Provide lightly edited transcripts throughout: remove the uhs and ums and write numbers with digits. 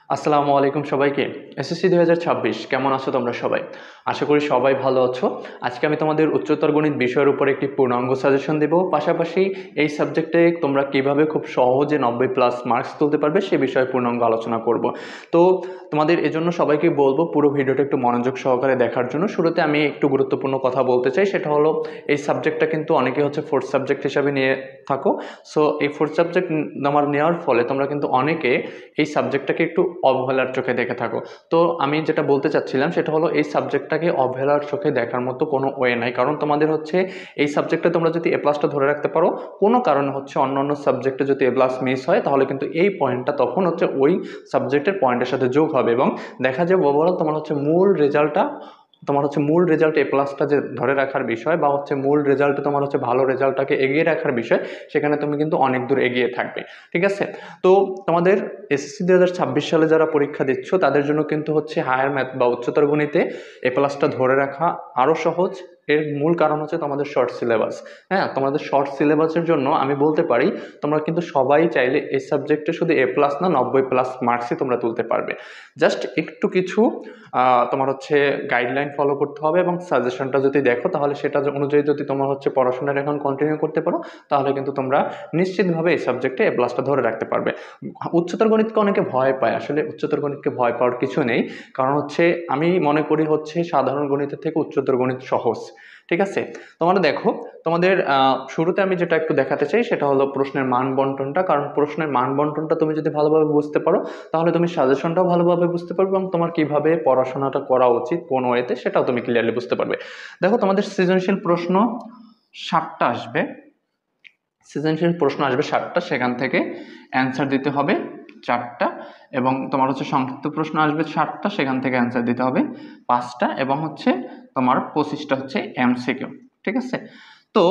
আসসালামু আলাইকুম সবাইকে। এসএসসি 2026 কেমন আছো তোমরা সবাই? আশা করি সবাই ভালো আছো। আজকে আমি তোমাদের উচ্চতর গণিত বিষয়ের উপর একটি পূর্ণাঙ্গ সাজেশন দেব। পাশাপাশি এই সাবজেক্টে তোমরা কিভাবে খুব সহজে 90+ মার্কস তুলতে পারবে সে বিষয়ে পূর্ণাঙ্গ আলোচনা করব। তো তোমাদের এজন্য সবাইকে বলবো পুরো ভিডিওটা একটু মনোযোগ সহকারে দেখার জন্য। শুরুতে আমি একটু গুরুত্বপূর্ণ কথা বলতে চাই, সেটা হলো এই সাবজেক্টটা কিন্তু অনেকে হচ্ছে ফোর্থ সাবজেক্ট হিসাবে নিয়ে থাকো। সো এই ফোর্থ সাবজেক্ট আমার নেওয়ার ফলে তোমরা কিন্তু অনেকে এই সাবজেক্টটাকে একটু অবহেলার চোখে দেখে থাকো। তো আমি যেটা বলতে চাচ্ছিলাম সেটা হলো এই সাবজেক্টটাকে অবহেলার চোখে দেখার মতো কোনো ওয়ে নাই, কারণ তোমাদের হচ্ছে এই সাবজেক্টে তোমরা যদি এ প্লাসটা ধরে রাখতে পারো, কোনো কারণে হচ্ছে অন্য সাবজেক্টে যদি এ প্লাস মিস হয় তাহলে কিন্তু এই পয়েন্টটা তখন হচ্ছে ওই সাবজেক্টের পয়েন্টের সাথে যোগ হবে এবং দেখা যাবে ওভারঅল তোমার হচ্ছে মূল রেজাল্ট এ প্লাসটা যে ধরে রাখার বিষয় বা হচ্ছে মূল রেজাল্টে তোমার হচ্ছে ভালো রেজাল্টটাকে এগিয়ে রাখার বিষয়, সেখানে তুমি কিন্তু অনেক দূর এগিয়ে থাকবে। ঠিক আছে? তো তোমাদের এসএসসি 2026 সালে যারা পরীক্ষা দিচ্ছ তাদের জন্য কিন্তু হচ্ছে হায়ার ম্যাথ বা উচ্চতর গণিতে এ প্লাসটা ধরে রাখা আরও সহজ। এর মূল কারণ হচ্ছে তোমাদের শর্ট সিলেবাস। হ্যাঁ, তোমাদের শর্ট সিলেবাসের জন্য আমি বলতে পারি তোমরা কিন্তু সবাই চাইলে এই সাবজেক্টে শুধু এ প্লাস না 90+ মার্কসই তোমরা তুলতে পারবে। জাস্ট একটু কিছু তোমার হচ্ছে গাইডলাইন ফলো করতে হবে এবং সাজেশনটা যদি দেখো তাহলে সেটা অনুযায়ী যদি তোমার হচ্ছে পড়াশোনার এখন কন্টিনিউ করতে পারো তাহলে কিন্তু তোমরা নিশ্চিতভাবে এই সাবজেক্টে এ প্লাসটা ধরে রাখতে পারবে। উচ্চতর গণিতকে অনেকে ভয় পায়, আসলে উচ্চতর গণিতকে ভয় পাওয়ার কিছু নেই। কারণ হচ্ছে আমি মনে করি হচ্ছে সাধারণ গণিতের থেকে উচ্চতর গণিত সহজ। ঠিক আছে? তোমরা দেখো, তোমাদের শুরুতে আমি যেটা একটু দেখাতে চাই সেটা হলো প্রশ্নের মান বন্টনটা। কারণ প্রশ্নের মান বন্টনটা তুমি যদি ভালোভাবে বুঝতে পারো তাহলে তুমি সাজেশনটাও ভালোভাবে বুঝতে পারবে এবং তোমার কিভাবে পড়াশোনাটা করা উচিত কোন ওয়েতে সেটাও তুমি ক্লিয়ারলি বুঝতে পারবে। দেখো, তোমাদের সৃজনশীল প্রশ্ন 60টা আসবে। সৃজনশীল প্রশ্ন আসবে 60টা, সেখান থেকে অ্যান্সার দিতে হবে 4টা। এবং তোমার হচ্ছে সংক্ষিপ্ত প্রশ্ন আসবে 60টা, সেখান থেকে অ্যান্সার দিতে হবে 5টা। এবং হচ্ছে তোমার 25টা হচ্ছে এমসিকিউ। ঠিক আছে? তো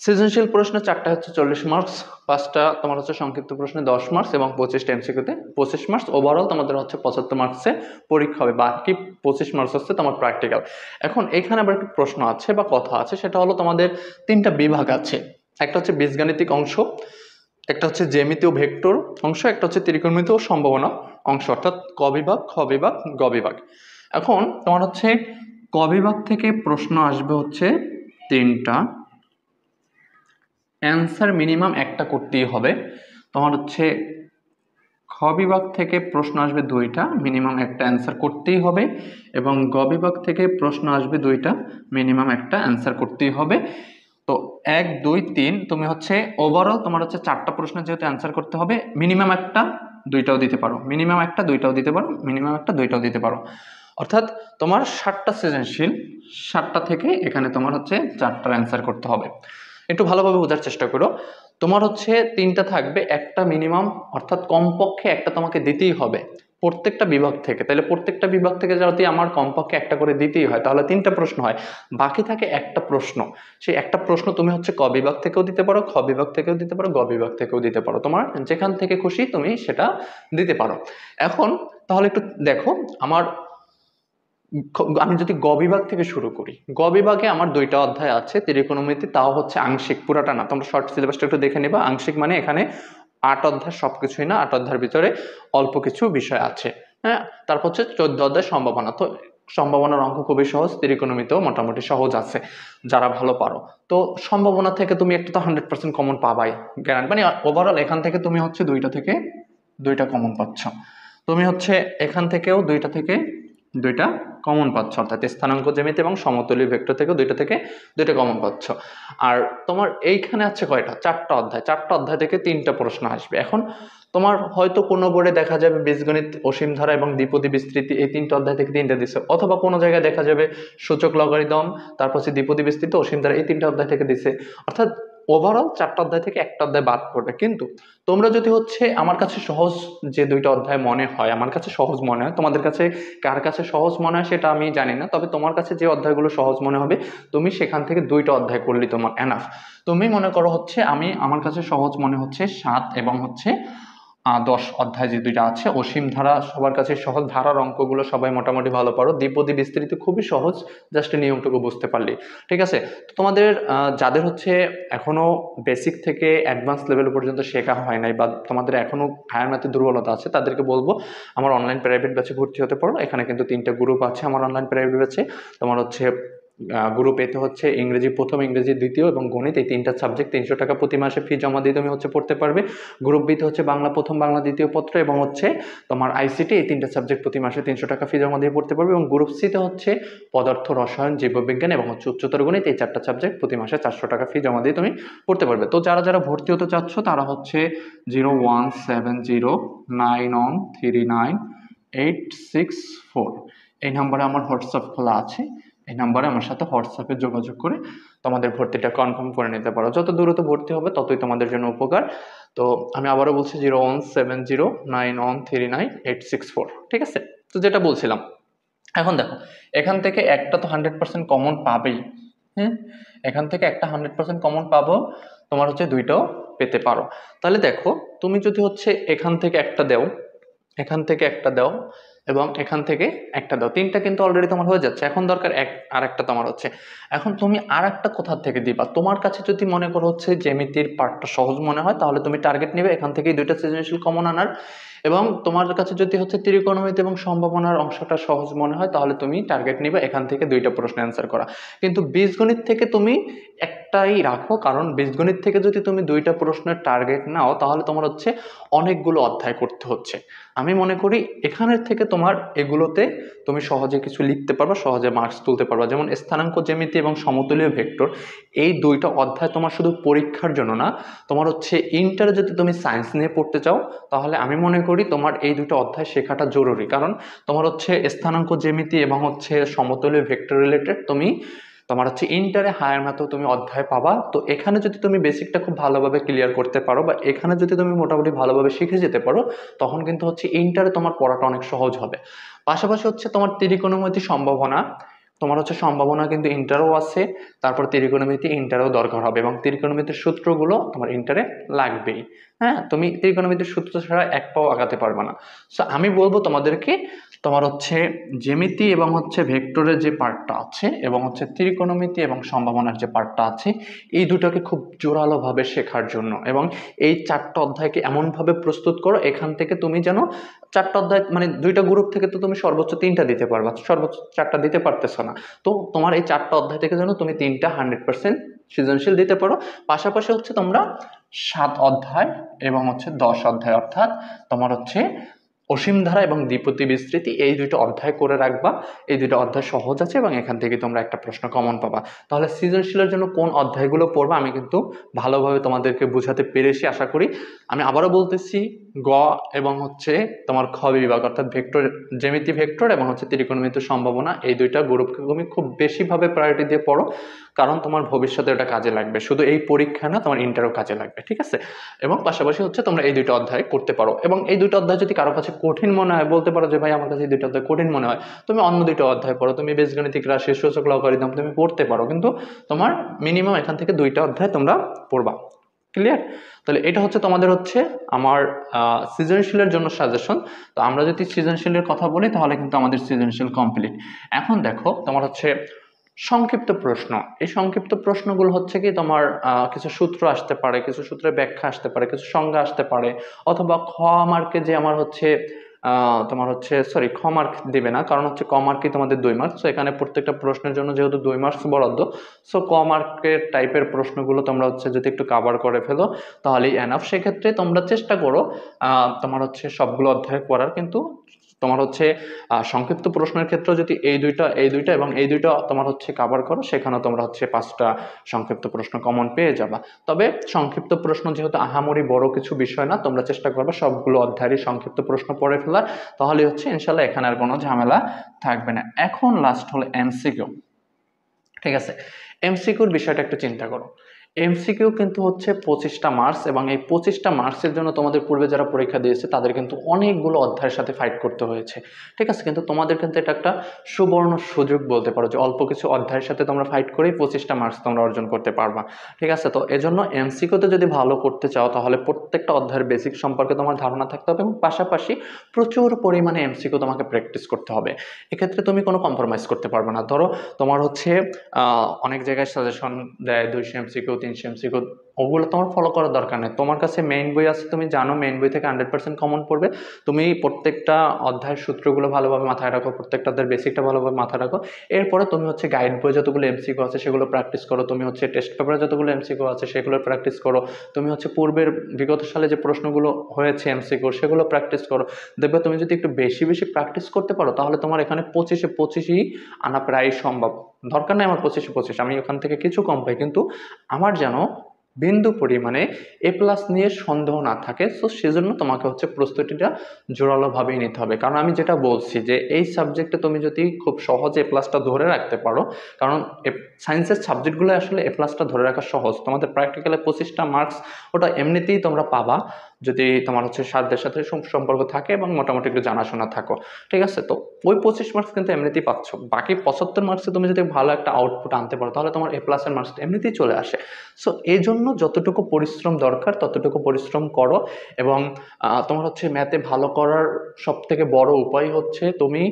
সৃজনশীল প্রশ্ন 4টা হচ্ছে 40 মার্কস, 5টা তোমার হচ্ছে সংক্ষিপ্ত প্রশ্নে 10 মার্কস এবং 25টা এমসিকিউতে 25 মার্কস। ওভারঅল তোমাদের হচ্ছে 75 মার্কসে পরীক্ষা হবে, বাকি 25 মার্কস হচ্ছে তোমার প্র্যাকটিক্যাল। এখন এখানে আবার একটা প্রশ্ন আছে বা কথা আছে, সেটা হলো তোমাদের 3টা বিভাগ আছে। একটা হচ্ছে বীজগাণিতিক অংশ, একটা হচ্ছে জ্যামিতি ও ভেক্টর অংশ, একটা হচ্ছে ত্রিকোণমিতি ও সম্ভাবনা অংশ, অর্থাৎ ক বিভাগ, খ বিভাগ, গ বিভাগ। এখন তোমার হচ্ছে ক বিভাগ থেকে প্রশ্ন আসবে হচ্ছে 3টা, অ্যান্সার মিনিমাম একটা করতেই হবে। তোমার হচ্ছে খ বিভাগ থেকে প্রশ্ন আসবে 2টা, মিনিমাম একটা অ্যান্সার করতেই হবে। এবং গ বিভাগ থেকে প্রশ্ন আসবে 2টা, মিনিমাম একটা অ্যান্সার করতেই হবে। তো 1 2 3 তুমি হচ্ছে ওভারঅল তোমার হচ্ছে 4টা প্রশ্নের যেহেতু অ্যান্সার করতে হবে, মিনিমাম একটা দুইটাও দিতে পারো, মিনিমাম একটা দুইটাও দিতে পারো, মিনিমাম একটা দুইটাও দিতে পারো। অর্থাৎ তোমার 60টা সৃজনশীল, 60টা থেকে এখানে তোমার হচ্ছে 4টার অ্যান্সার করতে হবে। একটু ভালোভাবে বোঝার চেষ্টা করো। তোমার হচ্ছে 3টা থাকবে, একটা মিনিমাম অর্থাৎ কমপক্ষে একটা তোমাকে দিতেই হবে প্রত্যেকটা বিভাগ থেকে। তাহলে প্রত্যেকটা বিভাগ থেকে যদি আমার কমপক্ষে একটা করে দিতেই হয় তাহলে 3টা প্রশ্ন হয়, বাকি থাকে একটা প্রশ্ন। সেই একটা প্রশ্ন তুমি হচ্ছে ক বিভাগ থেকেও দিতে পারো, খ বিভাগ থেকেও দিতে পারো, গ বিভাগ থেকেও দিতে পারো, তোমার যেখান থেকে খুশি তুমি সেটা দিতে পারো। এখন তাহলে একটু দেখো, আমি যদি গ বিভাগ থেকে শুরু করি, গ বিভাগে আমার 2টা অধ্যায় আছে ত্রিকোণমিতি, তাও হচ্ছে আংশিক, পুরাটা না। তোমরা শর্ট সিলেবাসটা একটু দেখে নিবা। আংশিক মানে এখানে 8 অধ্যায় সবকিছুই না, 8 অধ্যায়ের ভিতরে অল্প কিছু বিষয় আছে। হ্যাঁ, তারপর হচ্ছে 14 অধ্যায় সম্ভাবনা। তো সম্ভাবনার অঙ্ক খুবই সহজ, ত্রিকোণমিতিও মোটামুটি সহজ আছে যারা ভালো পারো। তো সম্ভাবনা থেকে তুমি একটা তো 100% কমন পাবাই, গ্যারান্টি। মানে ওভারঅল এখান থেকে তুমি হচ্ছে 2টা থেকে 2টা কমন পাচ্ছ। তুমি হচ্ছে এখান থেকেও 2টা থেকে 2টা কমন পাচ্ছ, অর্থাৎ স্থানাঙ্ক জ্যামিতি এবং সমতলী ভেক্টর থেকেও 2টা থেকে 2টা কমন পাচ্ছ। আর তোমার এইখানে আছে কয়টা? 4টা অধ্যায়, 4টা অধ্যায় থেকে 3টা প্রশ্ন আসবে। এখন তোমার হয়তো কোনো বোর্ডে দেখা যাবে বীজগণিত, অসীম ধারা এবং দ্বিপদী বিস্তৃতি, এই 3টা অধ্যায় থেকে 3টা দিছে, অথবা কোনো জায়গায় দেখা যাবে সূচক লগারিদম, তারপর হচ্ছে দ্বিপদী বিস্তৃতি, অসীম ধারা, এই 3টা অধ্যায় থেকে দিছে। অর্থাৎ ওভারঅল 4টা অধ্যায় থেকে একটা অধ্যায় বাদ পড়বে। কিন্তু তোমরা যদি হচ্ছে আমার কাছে সহজ যে 2টা অধ্যায় মনে হয়, আমার কাছে সহজ মনে হয়, তোমাদের কাছে কার কাছে সহজ মনে হয় সেটা আমি জানি না, তবে তোমার কাছে যে অধ্যায়গুলো সহজ মনে হবে তুমি সেখান থেকে 2টা অধ্যায় করলেই তোমার এনাফ। তুমি মনে করো হচ্ছে আমার কাছে সহজ মনে হচ্ছে 7 এবং হচ্ছে 10 অধ্যায় যে দুইটা আছে, অসীম ধারা সবার কাছে সহজ, ধারার অঙ্কগুলো সবাই মোটামুটি ভালো পারো, দ্বিপদী বিস্তৃতি খুবই সহজ, জাস্ট নিয়মটুকু বুঝতে পারলি। ঠিক আছে, তো তোমাদের যাদের হচ্ছে এখনো বেসিক থেকে অ্যাডভান্স লেভেল পর্যন্ত শেখা হয় নাই বা তোমাদের এখনো হায়ার ম্যাথে দুর্বলতা আছে, তাদেরকে বলবো আমার অনলাইন প্রাইভেট ব্যাচে ভর্তি হতে পারো। এখানে কিন্তু 3টা গ্রুপ আছে আমার অনলাইন প্রাইভেট ব্যাচে। তোমার হচ্ছে গ্রুপ এতে হচ্ছে ইংরেজি প্রথম, ইংরেজি দ্বিতীয় এবং গণিত, এই 3টা সাবজেক্ট 300 টাকা প্রতি মাসে ফি জমা দিয়ে তুমি হচ্ছে পড়তে পারবে। গ্রুপ বিতে হচ্ছে বাংলা প্রথম, বাংলা দ্বিতীয় পত্র এবং হচ্ছে তোমার আইসিটি, এই 3টা সাবজেক্ট প্রতি মাসে 300 টাকা ফি জমা দিয়ে পড়তে পারবে। এবং গ্রুপ সিতে হচ্ছে পদার্থ, রসায়ন, জীববিজ্ঞান এবং হচ্ছে উচ্চতর গণিত, এই 4টা সাবজেক্ট প্রতি মাসে 400 টাকা ফি জমা দিয়ে তুমি পড়তে পারবে। তো যারা যারা ভর্তি হতে চাচ্ছ তারা হচ্ছে 017093986 এই নাম্বারে আমার হোয়াটসঅ্যাপ খোলা আছে। এই নাম্বারে আমার সাথে হোয়াটসঅ্যাপে যোগাযোগ করে তোমাদের ভর্তিটা কনফার্ম করে নিতে পারো। যত দ্রুত ভর্তি হবে ততই তোমাদের জন্য উপকার। তো আমি আবারও বলছি 017093986 ঠিক আছে। তো যেটা বলছিলাম, এখন দেখো এখান থেকে একটা তো 100% কমন পাবেই। হ্যাঁ, এখান থেকে একটা 100% কমন পাবো, তোমার হচ্ছে দুইটাও পেতে পারো। তাহলে দেখো তুমি যদি হচ্ছে এখান থেকে একটা দাও, এখান থেকে একটা দাও এবং এখান থেকে একটা দাও, 3টা কিন্তু অলরেডি তোমার হয়ে যাচ্ছে। এখন দরকার আর একটা তোমার হচ্ছে, এখন তুমি আর একটা কোথা থেকে দিবা। তোমার কাছে যদি মনে করো হচ্ছে জ্যামিতির পার্টটা সহজ মনে হয় তাহলে তুমি টার্গেট নেবে এখান থেকেই 2টা সৃজনশীল কমন আনার, এবং তোমার কাছে যদি হচ্ছে ত্রিকোণমিতি এবং সম্ভাবনার অংশটা সহজ মনে হয় তাহলে তুমি টার্গেট নিবে এখান থেকে 2টা প্রশ্ন অ্যান্সার করা। কিন্তু বীজগণিত থেকে তুমি একটাই রাখো, কারণ বীজগণিত থেকে যদি তুমি 2টা প্রশ্নের টার্গেট নাও তাহলে তোমার হচ্ছে অনেকগুলো অধ্যায় করতে হচ্ছে। আমি মনে করি এখানের থেকে তোমার এগুলোতে তুমি সহজে কিছু লিখতে পারবা, সহজে মার্কস তুলতে পারবা। যেমন স্থানাঙ্ক জ্যামিতি এবং সমতুল্য ভেক্টর, এই 2টা অধ্যায় তোমার শুধু পরীক্ষার জন্য না, তোমার হচ্ছে ইন্টারে যদি তুমি সায়েন্স নিয়ে পড়তে চাও তাহলে আমি মনে করি তোমার এই 2টা অধ্যায় শেখাটা জরুরি। কারণ তোমার হচ্ছে স্থানাঙ্ক জ্যামিতি এবং হচ্ছে সমতুল্য ভেক্টর রিলেটেড তুমি তোমার হচ্ছে ইন্টারে হায়ার ম্যাথেও তুমি অধ্যায় পাবা। তো এখানে যদি তুমি বেসিকটা খুব ভালোভাবে ক্লিয়ার করতে পারো বা এখানে যদি তুমি মোটামুটি ভালোভাবে শিখে যেতে পারো তখন কিন্তু হচ্ছে ইন্টারে তোমার পড়াটা অনেক সহজ হবে। পাশাপাশি হচ্ছে তোমার ত্রিকোণমিতি সম্ভাবনা, তোমার হচ্ছে সম্ভাবনা কিন্তু ইন্টারও আছে, তারপর ত্রিকোণমিতি ইন্টারও দরকার হবে এবং ত্রিকোণমিতির সূত্রগুলো তোমার ইন্টারে লাগবেই। হ্যাঁ, তুমি ত্রিকোণমিতির সূত্র ছাড়া এক পাও আগাতে পারবে না। সো আমি বলবো তোমাদেরকে তোমার হচ্ছে জ্যামিতি এবং হচ্ছে ভেক্টরের যে পার্টটা আছে এবং হচ্ছে ত্রিকোণমিতি এবং সম্ভাবনার যে পার্টটা আছে এই দুটোকে খুব জোরালোভাবে শেখার জন্য, এবং এই 4টা অধ্যায়কে এমনভাবে প্রস্তুত করো এখান থেকে তুমি যেন 4টা অধ্যায়, মানে 2টা গ্রুপ থেকে তো তুমি সর্বোচ্চ 3টা দিতে পারবা, সর্বোচ্চ 4টা দিতে পারতেছো না। তো তোমার এই 4টা অধ্যায় থেকে যেন তুমি 3টা 100% সৃজনশীল দিতে পারো। পাশাপাশি হচ্ছে তোমরা 7 অধ্যায় এবং হচ্ছে 10 অধ্যায়, অর্থাৎ তোমার হচ্ছে অসীম ধারা এবং দ্বিপদী বিস্তৃতি, এই 2টা অধ্যায় করে রাখবা। এই 2টা অধ্যায় সহজ আছে এবং এখান থেকে তোমরা একটা প্রশ্ন কমন পাবা। তাহলে সৃজনশীলের জন্য কোন অধ্যায়গুলো পড়বা আমি কিন্তু ভালোভাবে তোমাদেরকে বোঝাতে পেরেছি আশা করি। আমি আবারও বলতেছি, গ এবং হচ্ছে তোমার খ বিভাগ অর্থাৎ ভেক্টর, জ্যামিতি ভেক্টর এবং হচ্ছে ত্রিকোণমিতির সম্ভাবনা, এই 2টা গ্রুপকে তুমি খুব বেশিভাবে প্রায়োরিটি দিয়ে পড়ো, কারণ তোমার ভবিষ্যতে এটা কাজে লাগবে, শুধু এই পরীক্ষা না তোমার ইন্টারও কাজে লাগবে। ঠিক আছে, এবং পাশাপাশি হচ্ছে তোমরা এই 2টা অধ্যায় করতে পারো। এবং এই 2টা অধ্যায় যদি কারো কাছে কঠিন মনে হয়, বলতে পারো যে ভাই আমার কাছে এই 2টা অধ্যায় কঠিন মনে হয়, তুমি অন্য 2টা অধ্যায় পড়ো, তুমি বীজগণিতিক রাশি, সূচক লগারিদম তুমি পড়তে পারো, কিন্তু তোমার মিনিমাম এখান থেকে 2টা অধ্যায় তোমরা পড়বা। ক্লিয়ার? তাহলে এটা হচ্ছে তোমাদের হচ্ছে আমার সৃজনশীলের জন্য সাজেশন। তো আমরা যদি সৃজনশীলের কথা বলি তাহলে কিন্তু আমাদের সৃজনশীল কমপ্লিট। এখন দেখো তোমার হচ্ছে সংক্ষিপ্ত প্রশ্ন, এই সংক্ষিপ্ত প্রশ্নগুলো হচ্ছে কি তোমার কিছু সূত্র আসতে পারে, কিছু সূত্রের ব্যাখ্যা আসতে পারে, কিছু সংজ্ঞা আসতে পারে, অথবা খ মার্কে যে আমার হচ্ছে তোমার হচ্ছে সরি খ মার্ক দিবে না, কারণ হচ্ছে ক মার্কই তোমাদের 2 মার্ক। সো এখানে প্রত্যেকটা প্রশ্নের জন্য যেহেতু 2 মার্কস বরাদ্দ, সো ক মার্কের টাইপের প্রশ্নগুলো তোমরা হচ্ছে যদি একটু কাভার করে ফেলো তাহলেই এনাফ। সেক্ষেত্রে তোমরা চেষ্টা করো তোমার হচ্ছে সবগুলো অধ্যায় পড়ার, কিন্তু তোমার হচ্ছে সংক্ষিপ্ত প্রশ্নের ক্ষেত্রে যদি এই দুইটা এবং এই 2টা তোমার হচ্ছে কাভার করো, সেখানে তোমরা হচ্ছে 5টা সংক্ষিপ্ত প্রশ্ন কমন পেয়ে যাবা। তবে সংক্ষিপ্ত প্রশ্ন যেহেতু আহামরি বড় কিছু বিষয় না, তোমরা চেষ্টা করবে সবগুলো অধ্যায়েরই সংক্ষিপ্ত প্রশ্ন পড়ে ফেলার, তাহলে হচ্ছে ইনশাল্লাহ এখানে আর কোনো ঝামেলা থাকবে না। এখন লাস্ট হলো এমসিকিউ। ঠিক আছে, এমসিকিউর বিষয়টা একটু চিন্তা করো। এমসিকিউ কিন্তু হচ্ছে 25টা মার্কস, এবং এই 25টা মার্কসের জন্য তোমাদের পূর্বে যারা পরীক্ষা দিয়েছে তাদের কিন্তু অনেকগুলো অধ্যায়ের সাথে ফাইট করতে হয়েছে, ঠিক আছে। কিন্তু তোমাদের কিন্তু এটা একটা সুবর্ণ সুযোগ বলতে পারো যে অল্প কিছু অধ্যায়ের সাথে তোমরা ফাইট করেই 25টা মার্কস তোমরা অর্জন করতে পারবা, ঠিক আছে। তো এজন্য এমসিকিউতে যদি ভালো করতে চাও তাহলে প্রত্যেকটা অধ্যায়ের বেসিক সম্পর্কে তোমার ধারণা থাকতে হবে, এবং পাশাপাশি প্রচুর পরিমাণে এমসিকিউ তোমাকে প্র্যাকটিস করতে হবে। এক্ষেত্রে তুমি কোনো কম্প্রোমাইজ করতে পারবে না। ধরো তোমার হচ্ছে অনেক জায়গায় সাজেশন দেয় 200 এমসিকিউ 300 এমসিকিউ, ওগুলো তোমার ফলো করার দরকার নেই। তোমার কাছে মেইন বই আছে, তুমি জানো মেইন বই থেকে 100% কমন পড়বে। তুমি প্রত্যেকটা অধ্যায়ের সূত্রগুলো ভালোভাবে মাথায় রাখো, প্রত্যেকটা অধ্যায়ের বেসিকটা ভালোভাবে মাথায় রাখো। এরপরে তুমি হচ্ছে গাইড বই যতগুলো এমসিকিউ আছে সেগুলো প্র্যাকটিস করো, তুমি হচ্ছে টেস্ট পেপারে যতগুলো এমসিকিউ আছে সেগুলো প্র্যাকটিস করো, তুমি হচ্ছে পূর্বের বিগত সালে যে প্রশ্নগুলো হয়েছে এমসিকিউ সেগুলো প্র্যাকটিস করো। দেখবে তুমি যদি একটু বেশি বেশি প্র্যাকটিস করতে পারো তাহলে তোমার এখানে 25-এ 25ই আনা প্রায় সম্ভব। দরকার নেই আমার 25-এ 25, আমি ওখান থেকে কিছু কম পাই, কিন্তু আমার যেন বিন্দু পরিমাণে A+ নিয়ে সন্দেহ না থাকে। সো সেজন্য তোমাকে হচ্ছে প্রস্তুতিটা জোরালোভাবেই নিতে হবে। কারণ আমি যেটা বলছি যে এই সাবজেক্টে তুমি যদি খুব সহজে A+টা ধরে রাখতে পারো, কারণ সায়েন্সের সাবজেক্টগুলো আসলে A+টা ধরে রাখা সহজ। তোমাদের প্র্যাকটিক্যালে 25টা মার্কস ওটা এমনিতেই তোমরা পাবা যদি তোমার হচ্ছে সাধ্যের সাথে সম্পর্ক থাকে এবং মোটামুটি একটু জানাশোনা থাকো, ঠিক আছে। তো ওই 25 মার্কস কিন্তু এমনিতেই পাচ্ছ। বাকি 75 মার্কসে তুমি যদি ভালো একটা আউটপুট আনতে পারো তাহলে তোমার A+-এর মার্কস এমনিতেই চলে আসে। সো এই জন্য যতটুকু পরিশ্রম দরকার ততটুকু পরিশ্রম করো, এবং তোমার হচ্ছে ম্যাথে ভালো করার সবথেকে বড় উপায় হচ্ছে তুমি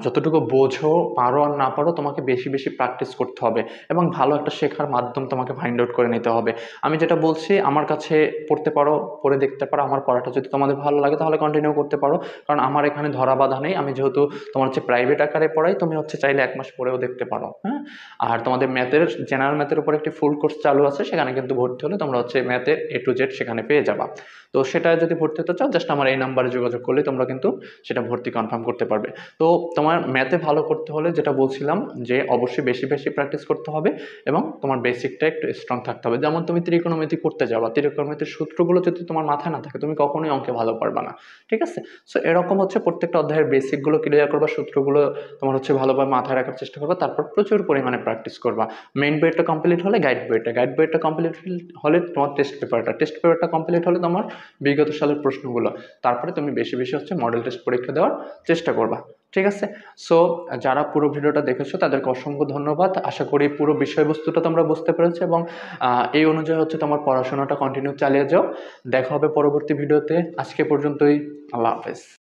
যতটুকু বোঝো, পারো আর না পারো, তোমাকে বেশি বেশি প্র্যাকটিস করতে হবে এবং ভালো একটা শেখার মাধ্যম তোমাকে ফাইন্ড আউট করে নিতে হবে। আমি যেটা বলছি, আমার কাছে পড়তে পারো, পড়ে দেখতে পারো, আমার পড়াটা যদি তোমাদের ভালো লাগে তাহলে কন্টিনিউ করতে পারো। কারণ আমার এখানে ধরা বাঁধা নেই, আমি যেহেতু তোমার হচ্ছে প্রাইভেট আকারে পড়াই, তুমি হচ্ছে চাইলে 1 মাস পরেও দেখতে পারো, হ্যাঁ। আর তোমাদের ম্যাথের জেনারেল ম্যাথের উপর একটি ফুল কোর্স চালু আছে, সেখানে কিন্তু ভর্তি হলে তোমরা হচ্ছে ম্যাথের A to Z সেখানে পেয়ে যাবা। তো সেটা যদি ভর্তি হতে চাও জাস্ট আমার এই নাম্বারে যোগাযোগ করলে তোমরা কিন্তু সেটা ভর্তি কনফার্ম করতে পারবে। তো তোমার ম্যাথে ভালো করতে হলে যেটা বলছিলাম যে অবশ্যই বেশি বেশি প্র্যাকটিস করতে হবে এবং তোমার বেসিকটা একটু স্ট্রং থাকতে হবে। যেমন তুমি ত্রিকোণমিতি করতে যাবা, ত্রিকোণমিতির সূত্রগুলো যদি তোমার মাথায় না থাকে তুমি কখনোই অঙ্কে ভালো পারবা না, ঠিক আছে। সো এরকম হচ্ছে প্রত্যেকটা অধ্যায়ের বেসিকগুলো ক্লিয়ার করবা, সূত্রগুলো তোমার হচ্ছে ভালোভাবে মাথায় রাখার চেষ্টা করবা, তারপর প্রচুর পরিমাণে প্র্যাকটিস করবা। মেইন বইটা কমপ্লিট হলে গাইড বইটা কমপ্লিট হলে তোমার টেস্ট পেপারটা কমপ্লিট হলে তোমার বিগত সালের প্রশ্নগুলো, তারপরে তুমি বেশি বেশি হচ্ছে মডেল টেস্ট পরীক্ষা দেওয়ার চেষ্টা করবা, ঠিক আছে। সো যারা পুরো ভিডিওটা দেখেছো তাদেরকে অসংখ্য ধন্যবাদ। আশা করি পুরো বিষয়বস্তুটা তোমরা বুঝতে পেরেছো এবং এই অনুযায়ী হচ্ছে তোমার পড়াশোনাটা কন্টিনিউ চালিয়ে যাও। দেখা হবে পরবর্তী ভিডিওতে। আজকে পর্যন্তই, আল্লাহ হাফেজ।